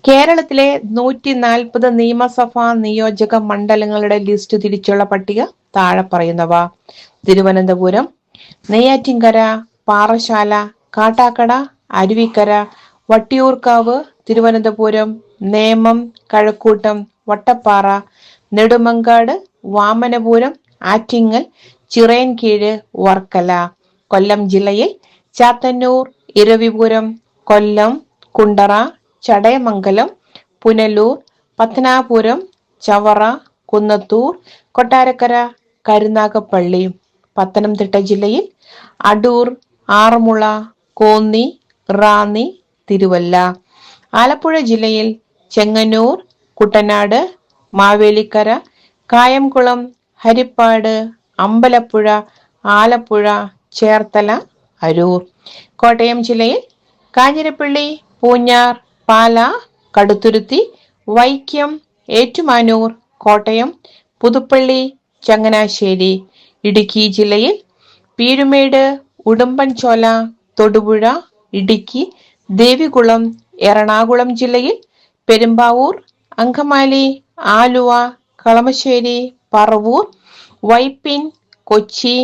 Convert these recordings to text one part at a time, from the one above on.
കേരളത്തിലെ 140 നിയമസഭാ നിയോജക മണ്ഡലങ്ങളുടെ ലിസ്റ്റ് തിരിച്ചുള്ള പട്ടിക താഴെ പറയുന്നവ: തിരുവനന്തപുരം, നെയ്യാറ്റിൻകര, പാറശാല, കാട്ടാക്കട, അരുവിക്കര, വട്ടിയൂർക്കാവ്, തിരുവനന്തപുരം, നേമം, കഴക്കൂട്ടം, വട്ടപ്പാറ, നെടുമങ്ങാട്, വാമനപുരം, ആറ്റിങ്ങൽ, ചിറയൻകീഴ്, വർക്കല. കൊല്ലം ജില്ലയിൽ ചാത്തന്നൂർ, ഇരവിപുരം, കൊല്ലം, കുണ്ടറ, ചടയമംഗലം, പുനലൂർ, പത്തനാപുരം, ചവറ, കുന്നത്തൂർ, കൊട്ടാരക്കര, കരുനാഗപ്പള്ളി. പത്തനംതിട്ട ജില്ലയിൽ അടൂർ, ആറന്മുള, കോന്നി, റാന്നി, തിരുവല്ല. ആലപ്പുഴ ജില്ലയിൽ ചെങ്ങന്നൂർ, കുട്ടനാട്, മാവേലിക്കര, കായംകുളം, ഹരിപ്പാട്, അമ്പലപ്പുഴ, ആലപ്പുഴ, ചേർത്തല, അരൂർ. കോട്ടയം ജില്ലയിൽ കാഞ്ഞിരപ്പള്ളി, പൂഞ്ഞാർ, പാല, കടുത്തുരുത്തി, വൈക്കം, ഏറ്റുമാനൂർ, കോട്ടയം, പുതുപ്പള്ളി, ചങ്ങനാശ്ശേരി. ഇടുക്കി ജില്ലയിൽ പീരുമേട്, ഉടുമ്പൻചോല, തൊടുപുഴ, ഇടുക്കി, ദേവികുളം. എറണാകുളം ജില്ലയിൽ പെരുമ്പാവൂർ, അങ്കമാലി, ആലുവ, കളമശ്ശേരി, പറവൂർ, വൈപ്പിൻ, കൊച്ചി,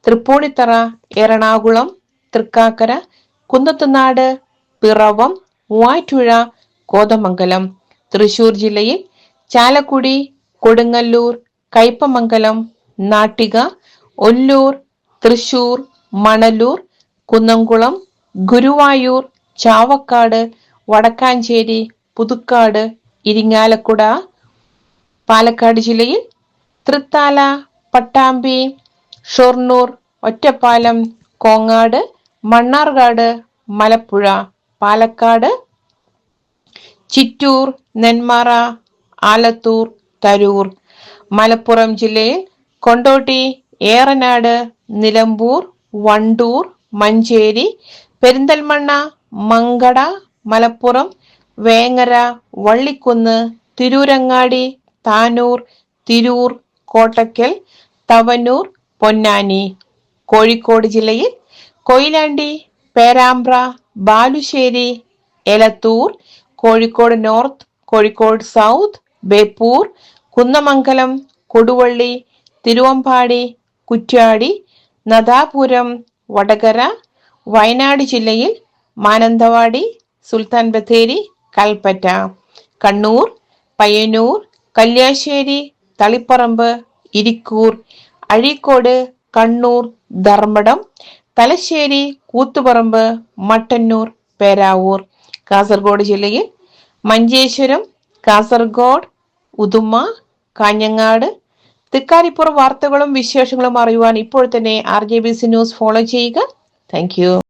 തൃപ്പൂണിത്തറ, എറണാകുളം, തൃക്കാക്കര, കുന്നത്തുനാട്, പിറവം, മൂവാറ്റുപുഴ, കോതമംഗലം. തൃശൂർ ജില്ലയിൽ ചാലക്കുടി, കൊടുങ്ങല്ലൂർ, കയ്പമംഗലം, നാട്ടിക, ഒല്ലൂർ, തൃശൂർ, മണലൂർ, കുന്നംകുളം, ഗുരുവായൂർ, ചാവക്കാട്, വടക്കാഞ്ചേരി, പുതുക്കാട്, ഇരിങ്ങാലക്കുട. പാലക്കാട് ജില്ലയിൽ തൃത്താല, പട്ടാമ്പി, ഷൊർണൂർ, ഒറ്റപ്പാലം, കോങ്ങാട്, മണ്ണാർക്കാട്, മലമ്പുഴ. പാലക്കാട് ചിറ്റൂർ, നെന്മാറ, ആലത്തൂർ, തരൂർ. മലപ്പുറം ജില്ലയിൽ കൊണ്ടോട്ടി, ഏറനാട്, നിലമ്പൂർ, വണ്ടൂർ, മഞ്ചേരി, പെരിന്തൽമണ്ണ, മങ്കട, മലപ്പുറം, വേങ്ങര, വള്ളിക്കുന്ന്, തിരൂരങ്ങാടി, താനൂർ, തിരൂർ, കോട്ടക്കൽ, തവനൂർ, പൊന്നാനി. കോഴിക്കോട് ജില്ലയിൽ കൊയിലാണ്ടി, പേരാമ്പ്ര, ബാലുശ്ശേരി, എലത്തൂർ, കോഴിക്കോട് നോർത്ത്, കോഴിക്കോട് സൗത്ത്, ബേപ്പൂർ, കുന്നമംഗലം, കൊടുവള്ളി, തിരുവമ്പാടി, കുറ്റ്യാടി, നദാപുരം, വടകര. വയനാട് ജില്ലയിൽ മാനന്തവാടി, സുൽത്താൻ ബത്തേരി, കൽപ്പറ്റ. കണ്ണൂർ പയ്യന്നൂർ, കല്യാശ്ശേരി, തളിപ്പറമ്പ്, ഇരിക്കൂർ, അഴീക്കോട്, കണ്ണൂർ, ധർമ്മടം, തലശ്ശേരി, കൂത്തുപറമ്പ്, മട്ടന്നൂർ, പേരാവൂർ. കാസർഗോഡ് ജില്ലയിൽ മഞ്ചേശ്വരം, കാസർഗോഡ്, ഉദുമ, കാഞ്ഞങ്ങാട്. തൃക്കാരിപ്പുറം. വാർത്തകളും വിശേഷങ്ങളും അറിയുവാൻ ഇപ്പോൾ തന്നെ RJBC ന്യൂസ് ഫോളോ ചെയ്യുക. താങ്ക്